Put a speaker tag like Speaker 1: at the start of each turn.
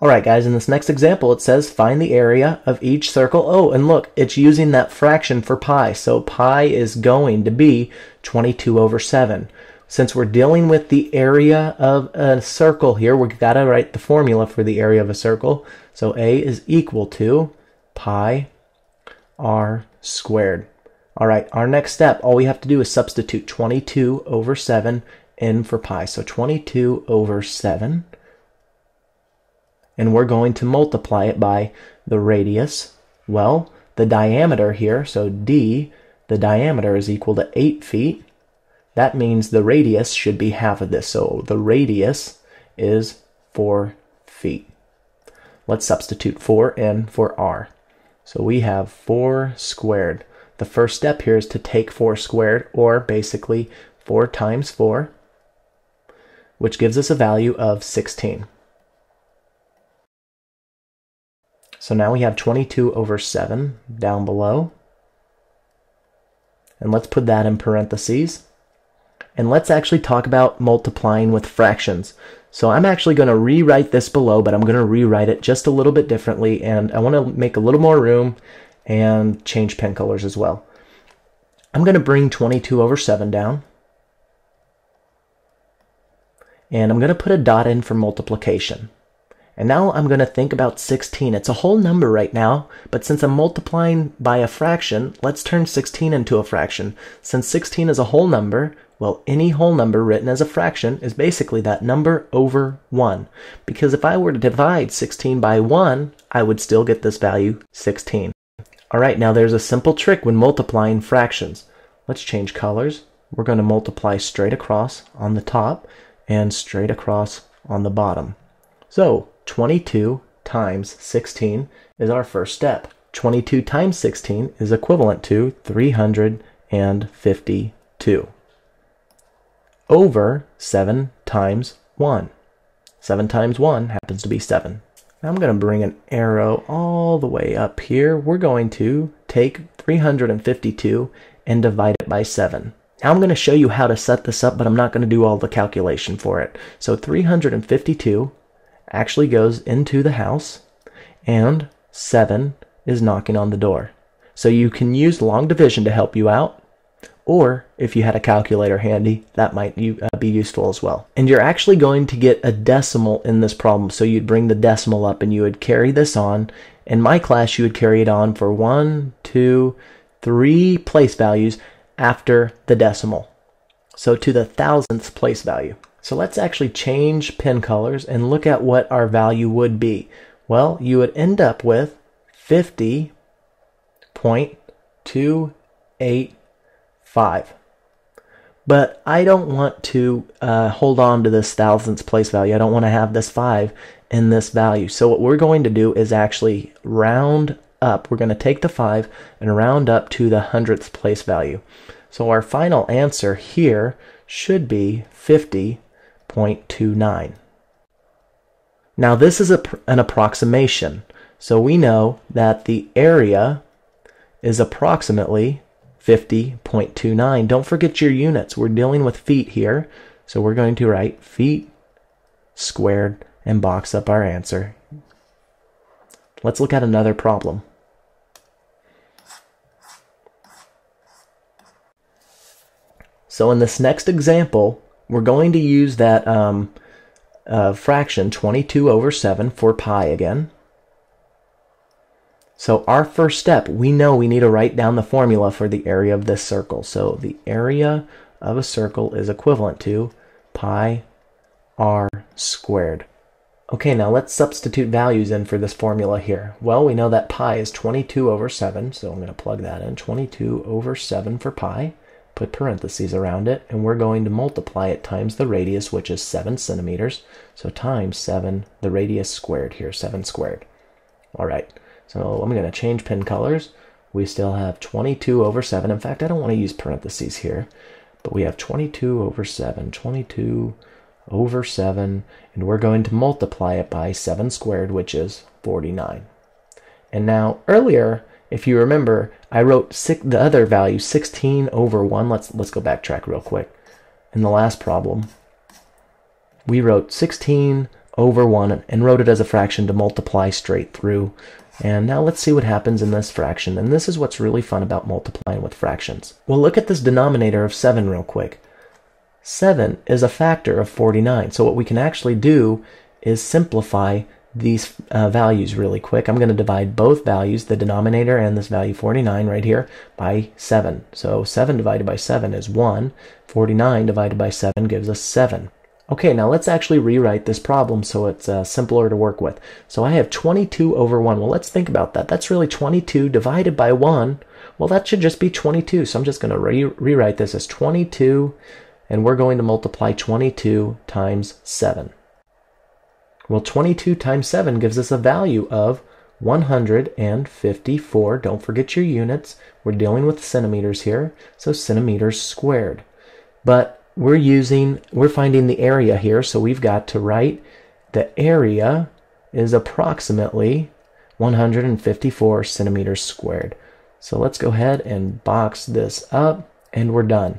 Speaker 1: Alright guys, in this next example it says find the area of each circle. Oh, and look, it's using that fraction for pi. So pi is going to be 22 over 7. Since we're dealing with the area of a circle here, we've got to write the formula for the area of a circle. So A is equal to pi r squared. Alright, our next step, all we have to do is substitute 22 over 7 in for pi. So 22 over 7. And we're going to multiply it by the radius. Well, the diameter here, so D, the diameter is equal to 8 feet. That means the radius should be half of this. So the radius is 4 feet. Let's substitute 4 in for r. So we have 4 squared. The first step here is to take 4 squared, or basically 4 times 4, which gives us a value of 16. So now we have 22 over 7 down below. And let's put that in parentheses. And let's actually talk about multiplying with fractions. So I'm actually going to rewrite this below, but I'm going to rewrite it just a little bit differently. And I want to make a little more room and change pen colors as well. I'm going to bring 22 over 7 down. And I'm going to put a dot in for multiplication. And now I'm going to think about 16. It's a whole number right now, but since I'm multiplying by a fraction, let's turn 16 into a fraction. Since 16 is a whole number, well, any whole number written as a fraction is basically that number over 1. Because if I were to divide 16 by 1, I would still get this value, 16. Alright, now there's a simple trick when multiplying fractions. Let's change colors. We're going to multiply straight across on the top and straight across on the bottom. So, 22 times 16 is our first step. 22 times 16 is equivalent to 352 over 7 times 1. 7 times 1 happens to be 7. Now I'm going to bring an arrow all the way up here. We're going to take 352 and divide it by 7. Now I'm going to show you how to set this up, but I'm not going to do all the calculation for it. So 352 actually goes into the house, and 7 is knocking on the door. So you can use long division to help you out, or if you had a calculator handy, that might be useful as well. And you're actually going to get a decimal in this problem, so you'd bring the decimal up and you would carry this on. In my class, you would carry it on for 1, 2, 3 place values after the decimal. So to the thousandth place value. So let's actually change pen colors and look at what our value would be. Well, you would end up with 50.285. But I don't want to hold on to this thousandth place value. I don't want to have this 5 in this value. So what we're going to do is actually round up. We're going to take the 5 and round up to the 100th place value. So our final answer here should be 50.29. Now this is an approximation. So we know that the area is approximately 50.29. Don't forget your units. We're dealing with feet here. So we're going to write feet squared and box up our answer. Let's look at another problem. So in this next example, we're going to use that fraction 22 over 7 for pi again. So our first step, we know we need to write down the formula for the area of this circle. So the area of a circle is equivalent to pi r squared. Okay, now let's substitute values in for this formula here. Well, we know that pi is 22 over 7, so I'm going to plug that in. 22 over 7 for pi. Put parentheses around it, and we're going to multiply it times the radius, which is 7 centimeters. So times 7, the radius squared here, 7 squared. All right, so I'm going to change pen colors. We still have 22 over 7. In fact, I don't want to use parentheses here, but we have 22 over 7, 22 over 7, and we're going to multiply it by 7 squared, which is 49. And now, earlier, if you remember, I wrote the other value, 16 over 1. Let's go backtrack real quick. In the last problem, we wrote 16 over 1 and wrote it as a fraction to multiply straight through. And now let's see what happens in this fraction. And this is what's really fun about multiplying with fractions. Well, look at this denominator of 7 real quick. 7 is a factor of 49. So what we can actually do is simplify these values really quick. I'm going to divide both values, the denominator and this value 49 right here, by 7. So 7 divided by 7 is 1. 49 divided by 7 gives us 7. Okay, now let's actually rewrite this problem so it's simpler to work with. So I have 22 over 1. Well, let's think about that. That's really 22 divided by 1. Well, that should just be 22. So I'm just going to rewrite this as 22, and we're going to multiply 22 times 7. Well, 22 times 7 gives us a value of 154. Don't forget your units. We're dealing with centimeters here, so centimeters squared. But we're finding the area here, so we've got to write the area is approximately 154 centimeters squared. So let's go ahead and box this up, and we're done.